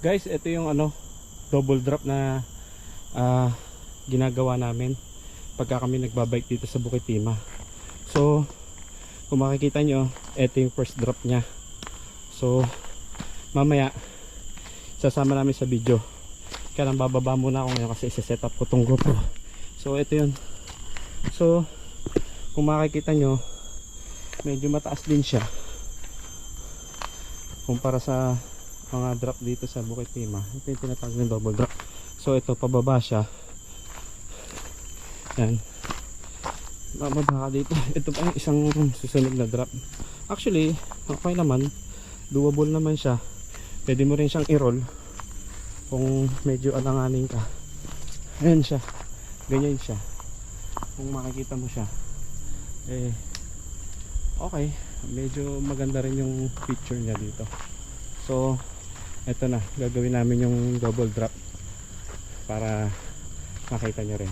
Guys, ito yung double drop na ginagawa namin pagka kami nagbabike dito sa Bukit Timah. So kung makikita nyo, ito yung first drop nya. So mamaya sasama namin sa video. Kaya nang bababa muna ako ngayon kasi isa-set up ko tong GoPro. So ito yun. So kung makikita nyo, medyo mataas din siya kumpara sa mga drop dito sa Bukit Timah. Ito yung tinatawag ng double drop. So ito pababa siya. Yan. Bababa ka dito. Ito pa yung isang susunod na drop. Actually okay naman, doable naman siya. Pwede mo rin siyang i-roll kung medyo alanganin ka. Ayan siya, ganyan siya. Kung makikita mo siya, okay, medyo maganda rin yung picture niya dito. So eto na, gagawin namin yung double drop para makita nyo rin.